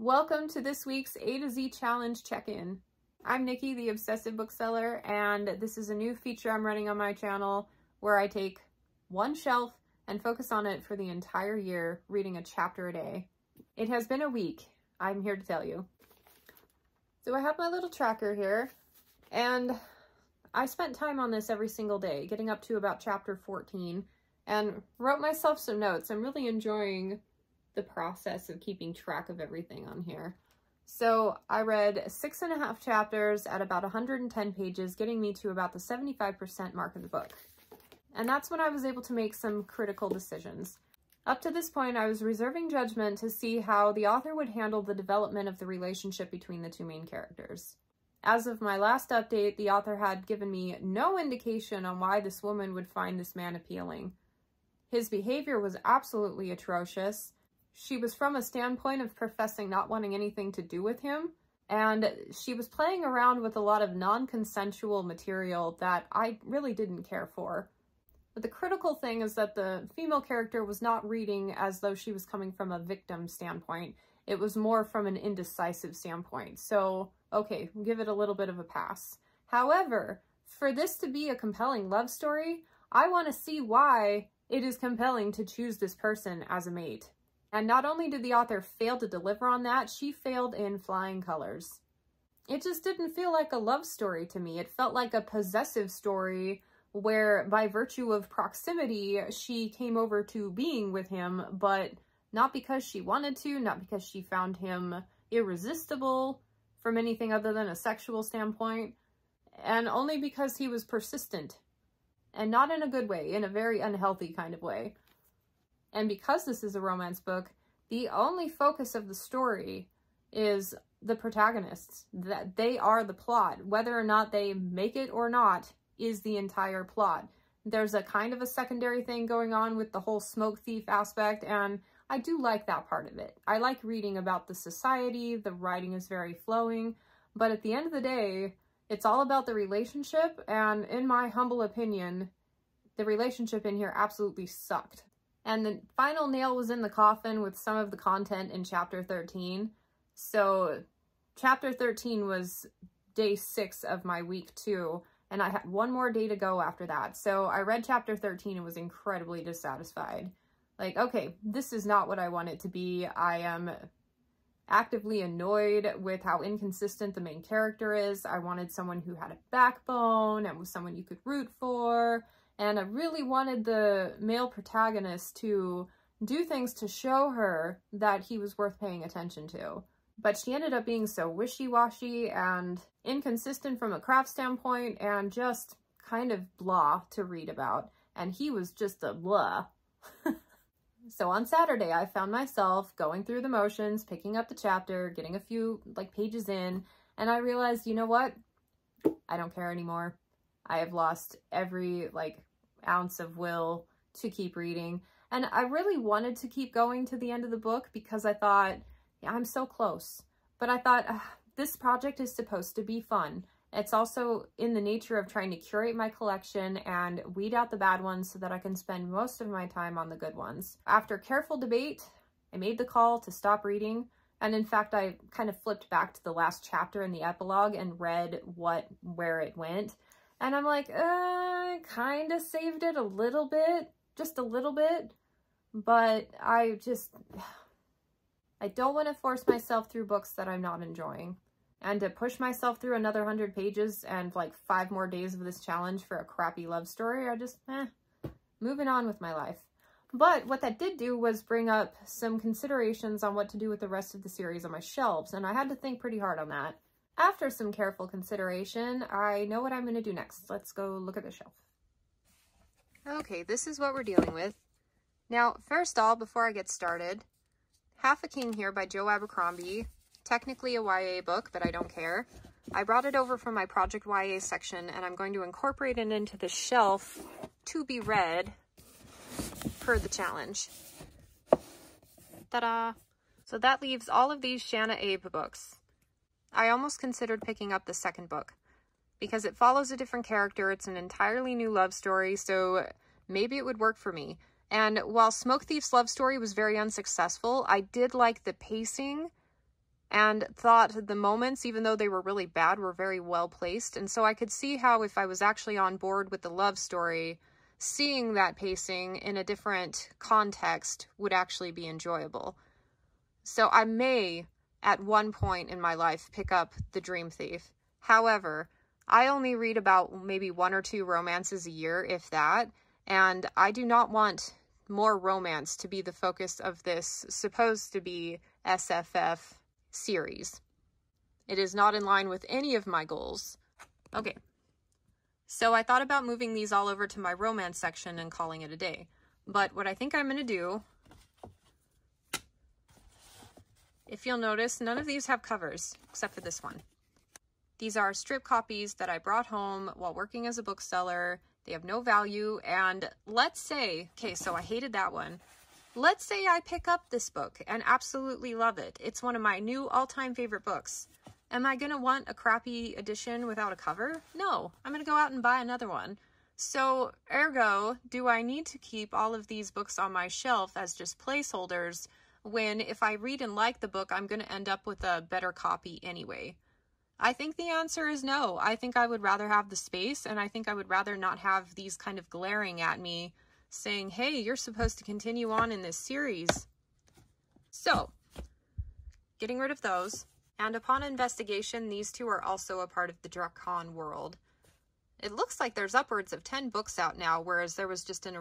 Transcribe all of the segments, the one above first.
Welcome to this week's A to Z Challenge check-in. I'm Nikki, the obsessive bookseller, and this is a new feature I'm running on my channel where I take one shelf and focus on it for the entire year, reading a chapter a day. It has been a week, I'm here to tell you. So I have my little tracker here, and I spent time on this every single day, getting up to about chapter 14, and wrote myself some notes. I'm really enjoying the process of keeping track of everything on here. So I read 6.5 chapters at about 110 pages, getting me to about the 75% mark of the book. And that's when I was able to make some critical decisions. Up to this point, I was reserving judgment to see how the author would handle the development of the relationship between the two main characters. As of my last update, the author had given me no indication on why this woman would find this man appealing. His behavior was absolutely atrocious. She was from a standpoint of professing not wanting anything to do with him, and she was playing around with a lot of non-consensual material that I really didn't care for. But the critical thing is that the female character was not reading as though she was coming from a victim standpoint. It was more from an indecisive standpoint. So, okay, give it a little bit of a pass. However, for this to be a compelling love story, I want to see why it is compelling to choose this person as a mate. And not only did the author fail to deliver on that, she failed in flying colors. It just didn't feel like a love story to me. It felt like a possessive story where, by virtue of proximity, she came over to being with him, but not because she wanted to, not because she found him irresistible from anything other than a sexual standpoint, and only because he was persistent. And not in a good way, in a very unhealthy kind of way. And because this is a romance book, the only focus of the story is the protagonists. That they are the plot. Whether or not they make it or not is the entire plot. There's a kind of a secondary thing going on with the whole smoke thief aspect, and I do like that part of it. I like reading about the society, the writing is very flowing, but at the end of the day, it's all about the relationship, and in my humble opinion, the relationship in here absolutely sucked. And the final nail was in the coffin with some of the content in chapter 13. So chapter 13 was day 6 of my week 2, and I had one more day to go after that. So I read chapter 13 and was incredibly dissatisfied. Like, okay, this is not what I want it to be. I am actively annoyed with how inconsistent the main character is. I wanted someone who had a backbone and was someone you could root for. And I really wanted the male protagonist to do things to show her that he was worth paying attention to. But she ended up being so wishy-washy and inconsistent from a craft standpoint and just kind of blah to read about. And he was just a blah. So on Saturday, I found myself going through the motions, picking up the chapter, getting a few pages in, and I realized, you know what? I don't care anymore. I have lost every ounce of will to keep reading. And I really wanted to keep going to the end of the book because I thought, yeah, I'm so close. But I thought, this project is supposed to be fun. It's also in the nature of trying to curate my collection and weed out the bad ones so that I can spend most of my time on the good ones. After careful debate, I made the call to stop reading. And in fact, I kind of flipped back to the last chapter in the epilogue and read where it went. And I'm like, I kind of saved it a little bit, just a little bit. But I don't want to force myself through books that I'm not enjoying. And to push myself through another 100 pages and 5 more days of this challenge for a crappy love story, I just, moving on with my life. But what that did do was bring up some considerations on what to do with the rest of the series on my shelves, and I had to think pretty hard on that. After some careful consideration, I know what I'm going to do next. Let's go look at the shelf. Okay, this is what we're dealing with. Now, first off, before I get started, Half a King here by Joe Abercrombie. Technically a YA book, but I don't care. I brought it over from my Project YA section, and I'm going to incorporate it into the shelf to be read per the challenge. Ta-da! So that leaves all of these Shanna Abe books. I almost considered picking up the second book, because it follows a different character, it's an entirely new love story, so maybe it would work for me. And while Smoke Thief's love story was very unsuccessful, I did like the pacing and thought the moments, even though they were really bad, were very well placed. And so I could see how if I was actually on board with the love story, seeing that pacing in a different context would actually be enjoyable. So I may, at one point in my life, pick up The Dream Thief. However, I only read about maybe 1 or 2 romances a year, if that, and I do not want more romance to be the focus of this supposed to be SFF series. It is not in line with any of my goals. Okay, so I thought about moving these all over to my romance section and calling it a day. But what I think I'm going to do, if you'll notice, none of these have covers except for this one. These are strip copies that I brought home while working as a bookseller. They have no value, and let's say, okay, so I hated that one. Let's say I pick up this book and absolutely love it. It's one of my new all-time favorite books. Am I gonna want a crappy edition without a cover? No, I'm gonna go out and buy another one. So, ergo, do I need to keep all of these books on my shelf as just placeholders when if I read and like the book, I'm gonna end up with a better copy anyway? I think the answer is no. I think I would rather have the space, and I think I would rather not have these kind of glaring at me saying, hey, you're supposed to continue on in this series. So, getting rid of those, and upon investigation, these 2 are also a part of the Drakon world. It looks like there's upwards of 10 books out now, whereas there was just an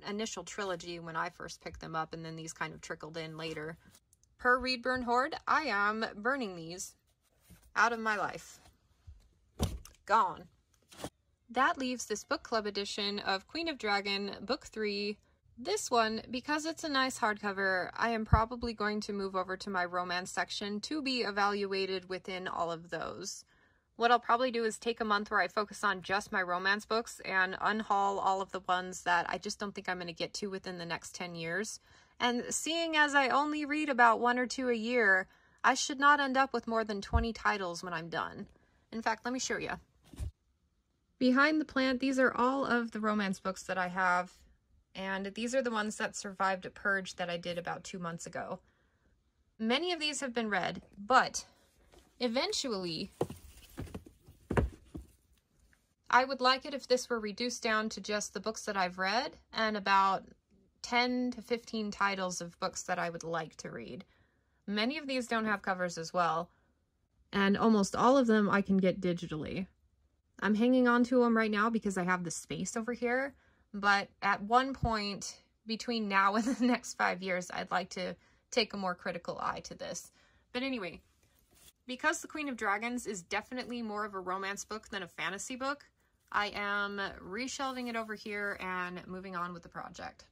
initial trilogy when I first picked them up, and then these kind of trickled in later. Per Read Burn Horde, I am burning these out of my life. Gone. That leaves this book club edition of Queen of Dragon, Book 3. This one, because it's a nice hardcover, I am probably going to move over to my romance section to be evaluated within all of those. What I'll probably do is take a month where I focus on just my romance books and unhaul all of the ones that I just don't think I'm going to get to within the next 10 years. And seeing as I only read about 1 or 2 a year, I should not end up with more than 20 titles when I'm done. In fact, let me show you. Behind the plant, these are all of the romance books that I have, and these are the ones that survived a purge that I did about 2 months ago. Many of these have been read, but eventually, I would like it if this were reduced down to just the books that I've read and about 10 to 15 titles of books that I would like to read. Many of these don't have covers as well, and almost all of them I can get digitally. I'm hanging on to them right now because I have the space over here, but at one point between now and the next 5 years, I'd like to take a more critical eye to this. But anyway, because The Queen of Dragons is definitely more of a romance book than a fantasy book, I am reshelving it over here and moving on with the project.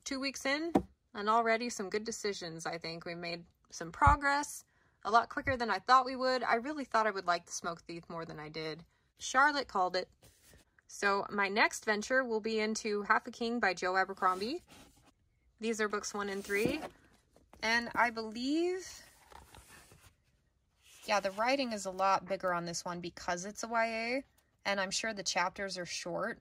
2 weeks in, and already some good decisions, I think. We made some progress, a lot quicker than I thought we would. I really thought I would like The Smoke Thief more than I did. Charlotte called it. So my next venture will be into Half a King by Joe Abercrombie. These are books 1 and 3. And I believe, yeah, the writing is a lot bigger on this one because it's a YA, and I'm sure the chapters are short.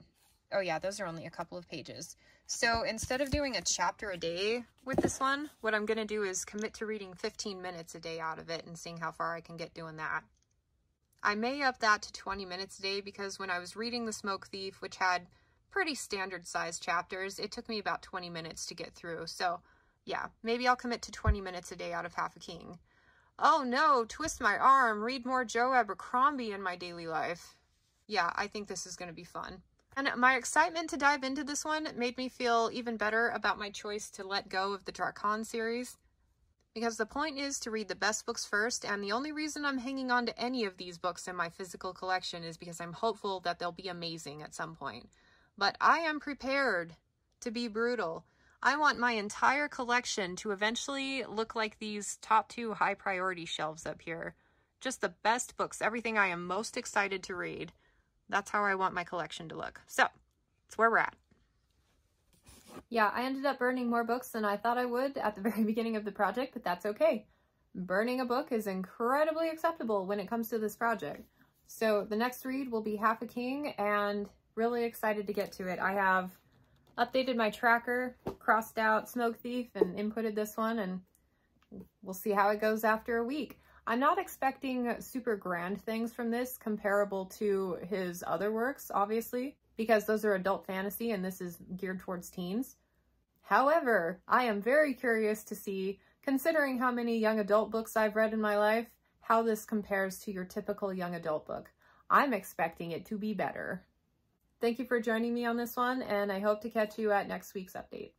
Oh yeah, those are only a couple of pages. So instead of doing a chapter a day with this one, what I'm going to do is commit to reading 15 minutes a day out of it and seeing how far I can get doing that. I may up that to 20 minutes a day because when I was reading The Smoke Thief, which had pretty standard sized chapters, it took me about 20 minutes to get through. So yeah, maybe I'll commit to 20 minutes a day out of Half a King. Oh no, twist my arm, read more Joe Abercrombie in my daily life. Yeah, I think this is going to be fun. And my excitement to dive into this one made me feel even better about my choice to let go of the Drakon series. Because the point is to read the best books first, and the only reason I'm hanging on to any of these books in my physical collection is because I'm hopeful that they'll be amazing at some point. But I am prepared to be brutal. I want my entire collection to eventually look like these top 2 high priority shelves up here. Just the best books, everything I am most excited to read. That's how I want my collection to look. So, that's where we're at. Yeah, I ended up burning more books than I thought I would at the very beginning of the project, but that's okay. Burning a book is incredibly acceptable when it comes to this project. So the next read will be Half a King, and really excited to get to it. I have updated my tracker, crossed out Smoke Thief, and inputted this one, and we'll see how it goes after a week. I'm not expecting super grand things from this comparable to his other works, obviously, because those are adult fantasy and this is geared towards teens. However, I am very curious to see, considering how many young adult books I've read in my life, how this compares to your typical young adult book. I'm expecting it to be better. Thank you for joining me on this one, and I hope to catch you at next week's update.